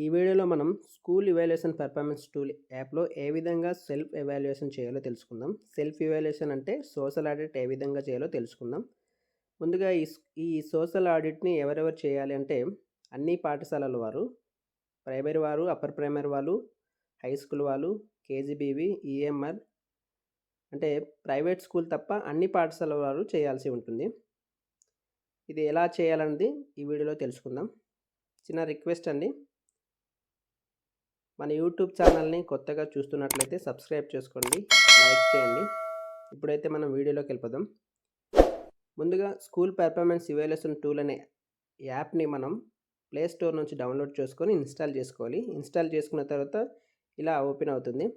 ఈ వీడియోలో మనం స్కూల్ ఇవాల్యుయేషన్ పెర్ఫార్మెన్స్ టూల్ యాప్లో ఏ విధంగా సెల్ఫ్ ఎవాల్యుయేషన్ చేయాలో తెలుసుకుందాం. సెల్ఫ్ ఇవాల్యుయేషన్ అంటే సోషల్ ఆడిట్ ఏ విధంగా చేయాలో తెలుసుకుందాం. ముందుగా ఈ సోషల్ ఆడిట్ని ఎవరెవరు చేయాలి అంటే అన్ని పాఠశాలల వారు, ప్రైమరీ వారు, అప్పర్ ప్రైమరీ వాళ్ళు, హై స్కూల్ వాళ్ళు, కేజీబీవి, ఈఎంఆర్ అంటే ప్రైవేట్ స్కూల్ తప్ప అన్ని పాఠశాలల వారు చేయాల్సి ఉంటుంది. ఇది ఎలా చేయాలన్నది ఈ వీడియోలో తెలుసుకుందాం. చిన్న రిక్వెస్ట్ అండి, మన యూట్యూబ్ ఛానల్ని కొత్తగా చూస్తున్నట్లయితే సబ్స్క్రైబ్ చేసుకోండి, లైక్ చేయండి. ఇప్పుడైతే మనం వీడియోలోకి వెళ్ళిపోదాం. ముందుగా స్కూల్ పెర్ఫార్మెన్స్ ఇవాల్యుయేషన్ టూల్ అనే యాప్ని మనం ప్లే స్టోర్ నుంచి డౌన్లోడ్ చేసుకొని ఇన్స్టాల్ చేసుకోవాలి. ఇన్స్టాల్ చేసుకున్న తర్వాత ఇలా ఓపెన్ అవుతుంది.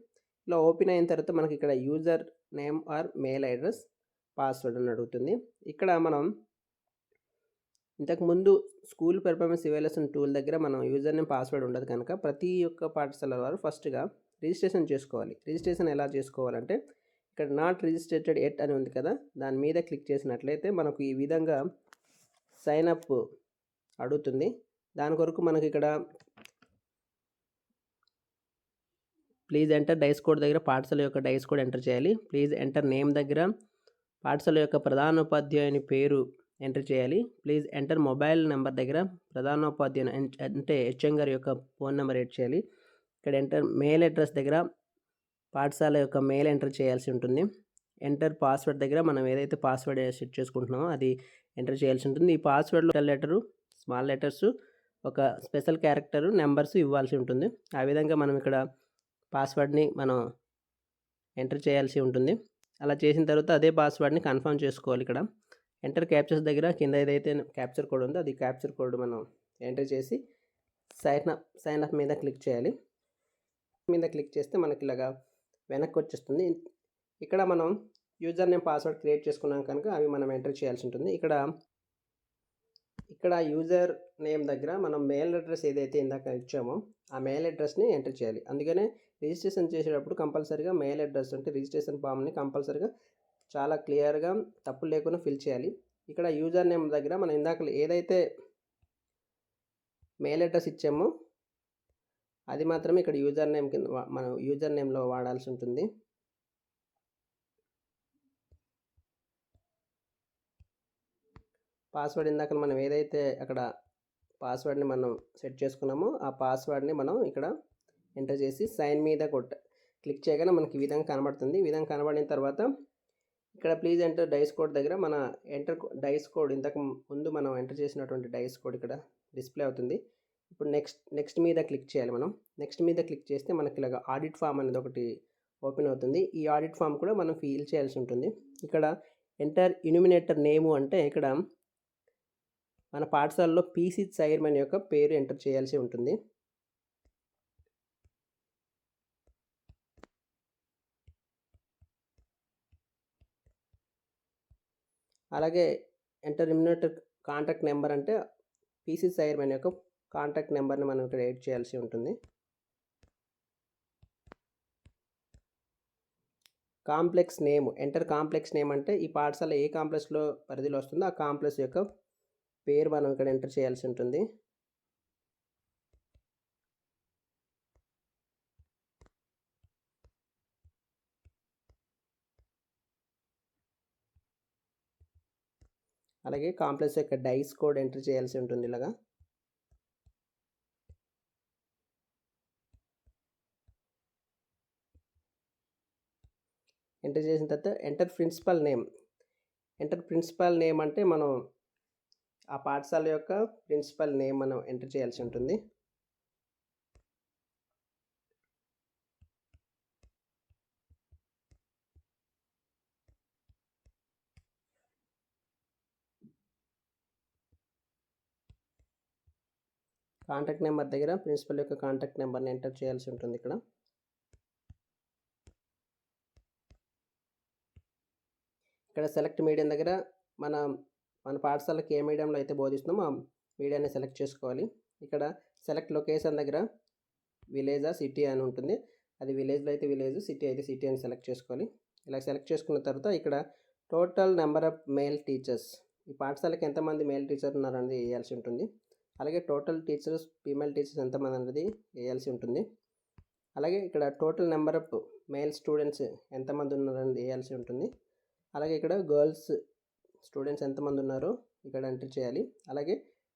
ఇలా ఓపెన్ అయిన తర్వాత మనకి ఇక్కడ user name or mail address, password అని అడుగుతుంది. ఇక్కడ మనం ఇంతకుముందు స్కూల్ పెర్ఫార్మెన్స్ ఇవాల్యుయేషన్ టూల్ దగ్గర మనం యూజర్ నేమ్ పాస్వర్డ్ ఉండదు కనుక ప్రతి ఒక్క పాఠశాల వారు ఫస్ట్గా రిజిస్ట్రేషన్ చేసుకోవాలి. రిజిస్ట్రేషన్ ఎలా చేసుకోవాలంటే ఇక్కడ నాట్ రిజిస్ట్రేటెడ్ ఎట్ అని ఉంది కదా, దాని మీద క్లిక్ చేసినట్లయితే మనకు ఈ విధంగా సైన్ అప్ అడుగుతుంది. దాని కొరకు మనకి ఇక్కడ ప్లీజ్ ఎంటర్ డైస్ కోడ్ దగ్గర పాఠశాల యొక్క డైస్ కోడ్ ఎంటర్ చేయాలి. ప్లీజ్ ఎంటర్ నేమ్ దగ్గర పాఠశాల యొక్క ప్రధానోపాధ్యాయుని పేరు ఎంటర్ చేయాలి. ప్లీజ్ ఎంటర్ మొబైల్ నెంబర్ దగ్గర ప్రధానోపాధ్యాయుని అంటే హెచ్ఎం గారి యొక్క ఫోన్ నెంబర్ ఎంటర్ చేయాలి. ఇక్కడ ఎంటర్ మెయిల్ అడ్రస్ దగ్గర పాఠశాల యొక్క మెయిల్ ఎంటర్ చేయాల్సి ఉంటుంది. ఎంటర్ పాస్వర్డ్ దగ్గర మనం ఏదైతే పాస్వర్డ్ సెట్ చేసుకుంటున్నామో అది ఎంటర్ చేయాల్సి ఉంటుంది. ఈ పాస్వర్డ్లో లెటరు, స్మాల్ లెటర్స్, ఒక స్పెషల్ క్యారెక్టరు, నెంబర్స్ ఇవ్వాల్సి ఉంటుంది. ఆ విధంగా మనం ఇక్కడ పాస్వర్డ్ని మనం ఎంటర్ చేయాల్సి ఉంటుంది. అలా చేసిన తర్వాత అదే పాస్వర్డ్ని కన్ఫర్మ్ చేసుకోవాలి. ఇక్కడ ఎంటర్ క్యాప్చర్స్ దగ్గర కింద ఏదైతే క్యాప్చర్ కోడ్ ఉందో అది క్యాప్చర్ కోడ్ మనం ఎంటర్ చేసి సైన్ అప్ మీద క్లిక్ చేయాలి. మీద క్లిక్ చేస్తే మనకి ఇలాగా వెనక్కి వచ్చేస్తుంది. ఇక్కడ మనం యూజర్ నేమ్ పాస్వర్డ్ క్రియేట్ చేసుకున్నాం కనుక అవి మనం ఎంటర్ చేయాల్సి ఉంటుంది. ఇక్కడ యూజర్ నేమ్ దగ్గర మనం మెయిల్ అడ్రస్ ఏదైతే ఇందాక ఇచ్చామో ఆ మెయిల్ అడ్రస్ని ఎంటర్ చేయాలి. అందుకనే రిజిస్ట్రేషన్ చేసేటప్పుడు కంపల్సరీగా మెయిల్ అడ్రస్ అంటే రిజిస్ట్రేషన్ ఫామ్ని కంపల్సరీగా చాలా క్లియర్గా తప్పులు లేకుండా ఫిల్ చేయాలి. ఇక్కడ యూజర్ నేమ్ దగ్గర మనం ఇందాక ఏదైతే మెయిల్ అడ్రస్ ఇచ్చామో అది మాత్రమే ఇక్కడ యూజర్ నేమ్ కింద మనం యూజర్ నేమ్లో వాడాల్సి ఉంటుంది. పాస్వర్డ్ ఇందాక మనం ఏదైతే అక్కడ పాస్వర్డ్ని మనం సెట్ చేసుకున్నామో ఆ పాస్వర్డ్ని మనం ఇక్కడ ఎంటర్ చేసి సైన్ మీద క్లిక్ చేయగానే మనకి ఈ విధంగా కనబడుతుంది. ఈ విధంగా కనబడిన తర్వాత ఇక్కడ ప్లీజ్ ఎంటర్ డైస్ కోడ్ దగ్గర మన డైస్ కోడ్ ఇంతకు ముందు మనం ఎంటర్ చేసినటువంటి డైస్ కోడ్ ఇక్కడ డిస్ప్లే అవుతుంది. ఇప్పుడు నెక్స్ట్ మీద క్లిక్ చేయాలి. మనం నెక్స్ట్ మీద క్లిక్ చేస్తే మనకి ఇలాగ ఆడిట్ ఫామ్ అనేది ఒకటి ఓపెన్ అవుతుంది. ఈ ఆడిట్ ఫామ్ కూడా మనం ఫిల్ చేయాల్సి ఉంటుంది. ఇక్కడ ఎంటర్ ఇన్యూమినేటర్ నేము అంటే ఇక్కడ మన పాఠశాలలో పీసీ చైర్మన్ యొక్క పేరు ఎంటర్ చేయాల్సి ఉంటుంది. అలాగే ఎంటర్ ఇన్యూమినేటర్ కాంటాక్ట్ నెంబర్ అంటే పీసీ చైర్మన్ యొక్క కాంటాక్ట్ నెంబర్ని మనం ఇక్కడ యాడ్ చేయాల్సి ఉంటుంది. Complex name enter complex name అంటే ఈ పాఠశాల ఏ కాంప్లెక్స్లో పరిధిలో వస్తుందో ఆ కాంప్లెక్స్ యొక్క పేరు మనం ఇక్కడ ఎంటర్ చేయాల్సి ఉంటుంది. అలాగే కాంప్లెక్స్ యొక్క డైస్ కోడ్ ఎంటర్ చేయాల్సి ఉంటుంది. ఇలాగా ఎంటర్ చేసిన తర్వాత ఎంటర్ ప్రిన్సిపల్ నేమ్ అంటే మనం ఆ పాఠశాల యొక్క ప్రిన్సిపల్ నేమ్ మనం ఎంటర్ చేయాల్సి ఉంటుంది. కాంటాక్ట్ నెంబర్ దగ్గర ప్రిన్సిపల్ యొక్క కాంటాక్ట్ నెంబర్ని ఎంటర్ చేయాల్సి ఉంటుంది. ఇక్కడ సెలెక్ట్ మీడియం దగ్గర మన పాఠశాలకి ఏ మీడియంలో అయితే బోధిస్తున్నామో ఆ మీడియాన్ని సెలెక్ట్ చేసుకోవాలి. ఇక్కడ సెలెక్ట్ లొకేషన్ దగ్గర విలేజా సిటీ అని ఉంటుంది. అది విలేజ్లో అయితే విలేజ్, సిటీ అయితే సిటీ అని సెలెక్ట్ చేసుకోవాలి. ఇలా సెలెక్ట్ చేసుకున్న తర్వాత ఇక్కడ total number of male teachers, ఈ పాఠశాలకి ఎంతమంది మేల్ టీచర్ ఉన్నారనేది వేయాల్సి ఉంటుంది. అలాగే టోటల్ టీచర్స్ ఫీమేల్ టీచర్స్ ఎంతమంది అనేది వేయాల్సి ఉంటుంది. అలాగే ఇక్కడ total number of male students ఎంతమంది ఉన్నారని వేయాల్సి ఉంటుంది. అలాగే ఇక్కడ గర్ల్స్ స్టూడెంట్స్ ఎంతమంది ఉన్నారో ఇక్కడ ఎంటర్ చేయాలి. అలాగే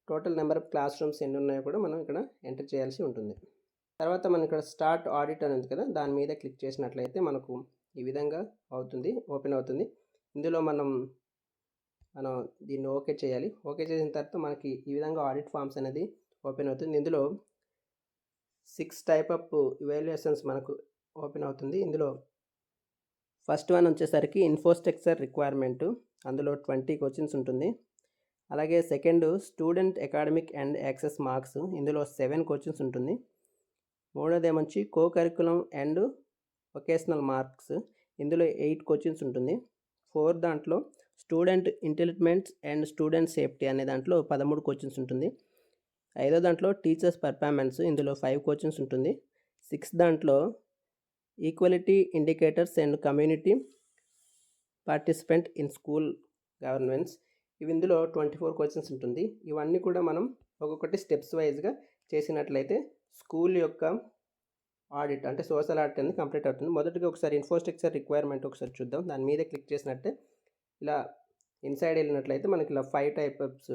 total number of class rooms ఎన్ని ఉన్నాయో కూడా మనం ఇక్కడ ఎంటర్ చేయాల్సి ఉంటుంది. తర్వాత మనం ఇక్కడ స్టార్ట్ ఆడిట్ అని ఉంది కదా, దాని మీద క్లిక్ చేసినట్లయితే మనకు ఈ విధంగా ఓపెన్ అవుతుంది. ఇందులో మనం దీన్ని ఓకే చేయాలి. ఓకే చేసిన తర్వాత మనకి ఈ విధంగా ఆడిట్ ఫామ్స్ అనేది ఓపెన్ అవుతుంది. ఇందులో 6 టైప్ ఆఫ్ ఇవాల్యుయేషన్స్ మనకు ఓపెన్ అవుతుంది. ఇందులో ఫస్ట్ వన్ వచ్చేసరికి ఇన్ఫ్రాస్ట్రక్చర్ రిక్వైర్మెంట్, అందులో 20 క్వశ్చన్స్ ఉంటుంది. అలాగే second student academic and access marks, ఇందులో 7 క్వశ్చన్స్ ఉంటుంది. మూడోది ఏమొచ్చి కో కరికులం అండ్ వొకేషనల్ మార్క్స్, ఇందులో 8 క్వశ్చన్స్ ఉంటుంది. ఫోర్త్ దాంట్లో student intelligence and student safety అనే దాంట్లో 13 క్వశ్చన్స్ ఉంటుంది. ఐదో దాంట్లో టీచర్స్ పర్ఫార్మెన్స్, ఇందులో 5 క్వశ్చన్స్ ఉంటుంది. సిక్స్త్ దాంట్లో equality indicators and community participant in school governance, ఇవి ఇందులో 24 క్వశ్చన్స్ ఉంటుంది. ఇవన్నీ కూడా మనం ఒక్కొక్కటి స్టెప్స్ వైజ్గా చేసినట్లయితే స్కూల్ యొక్క ఆడిట్ అంటే సోషల్ ఆడిట్ అనేది కంప్లీట్ అవుతుంది. మొదటిగా ఒకసారి ఇన్ఫ్రాస్ట్రక్చర్ రిక్వైర్మెంట్ ఒకసారి చూద్దాం. దాని మీద క్లిక్ చేసినట్టే ఇలా ఇన్సైడ్ వెళ్ళినట్లయితే మనకి ఇలా 5 టైప్స్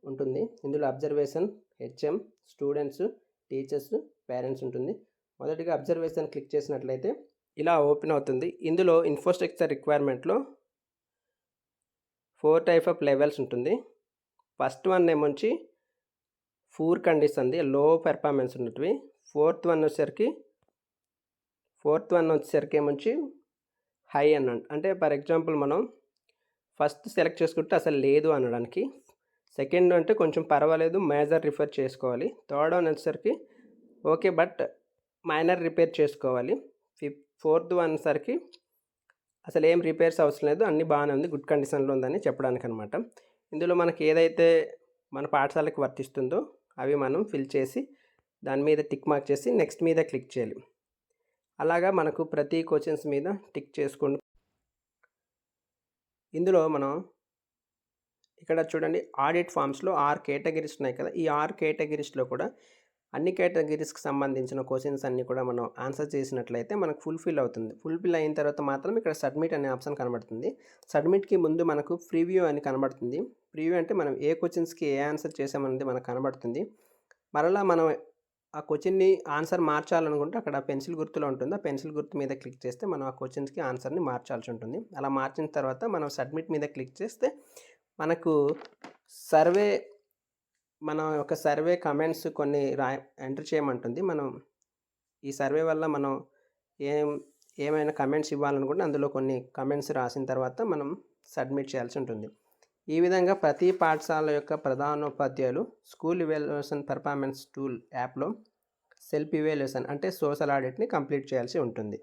ఉంటుంది. ఇందులో observation, HM, students, teachers, parents ఉంటుంది. మొదటిగా అబ్జర్వేషన్ క్లిక్ చేసినట్లయితే ఇలా ఓపెన్ అవుతుంది. ఇందులో ఇన్ఫ్రాస్ట్రక్చర్ రిక్వైర్మెంట్లో 4 టైప్ ఆఫ్ లెవెల్స్ ఉంటుంది. ఫస్ట్ వన్ ఏమొచ్చి పూర్ కండిషన్, లో పెర్ఫార్మెన్స్ ఉన్నటివి. ఫోర్త్ వన్ వచ్చేసరికి ఏమొచ్చి హై అన్నాడు. అంటే ఫర్ ఎగ్జాంపుల్ మనం ఫస్ట్ సెలెక్ట్ చేసుకుంటే అసలు లేదు అనడానికి. సెకండ్ అంటే కొంచెం పర్వాలేదు, మేజర్ రిపేర్ చేసుకోవాలి. థర్డ్ వన్ వచ్చేసరికి ఓకే బట్ మైనర్ రిపేర్ చేసుకోవాలి. ఫోర్త్ వన్ సరికి అసలు ఏం రిపేర్స్ అవసరం లేదు, అన్నీ బాగానే ఉంది, గుడ్ కండిషన్లో ఉందని చెప్పడానికి అనమాట. ఇందులో మనకి ఏదైతే మన పాఠశాలకు వర్తిస్తుందో అవి మనం ఫిల్ చేసి దాని మీద టిక్ మార్క్ చేసి నెక్స్ట్ మీద క్లిక్ చేయాలి. అలాగా మనకు ప్రతి క్వశ్చన్స్ మీద టిక్ చేసుకుంటూ ఇందులో మనం ఇక్కడ చూడండి ఆడిట్ ఫామ్స్లో 6 కేటగిరీస్ ఉన్నాయి కదా. ఈ 6 కేటగిరీస్లో కూడా అన్ని కేటగిరీస్కి సంబంధించిన క్వశ్చన్స్ అన్నీ కూడా మనం ఆన్సర్ చేసినట్లయితే మనకు ఫుల్ఫిల్ అవుతుంది. ఫుల్ఫిల్ అయిన తర్వాత మాత్రం ఇక్కడ సబ్మిట్ అనే ఆప్షన్ కనబడుతుంది. సబ్మిట్కి ముందు మనకు ప్రివ్యూ అని కనబడుతుంది. ప్రివ్యూ అంటే మనం ఏ క్వశ్చన్స్కి ఏ ఆన్సర్ చేసామనేది మనకు కనబడుతుంది. మరలా మనం ఆ క్వశ్చన్ని ఆన్సర్ మార్చాలనుకుంటే అక్కడ పెన్సిల్ గుర్తులో ఉంటుంది. ఆ పెన్సిల్ గుర్తు మీద క్లిక్ చేస్తే మనం ఆ క్వశ్చన్స్కి ఆన్సర్ని మార్చాల్సి ఉంటుంది. అలా మార్చిన తర్వాత మనం సబ్మిట్ మీద క్లిక్ చేస్తే మనకు మన యొక్క సర్వే కమెంట్స్ కొన్ని ఎంటర్ చేయమంటుంది. మనం ఈ సర్వే వల్ల మనం ఏమైనా కమెంట్స్ ఇవ్వాలనుకుంటే అందులో కొన్ని కమెంట్స్ రాసిన తర్వాత మనం సబ్మిట్ చేయాల్సి ఉంటుంది. ఈ విధంగా ప్రతి పాఠశాల యొక్క ప్రధానోపాధ్యాయులు స్కూల్ ఇవాల్యుయేషన్ పర్ఫార్మెన్స్ టూల్ యాప్లో సెల్ఫ్ ఇవాల్యుయేషన్ అంటే సోషల్ ఆడిట్ని కంప్లీట్ చేయాల్సి ఉంటుంది.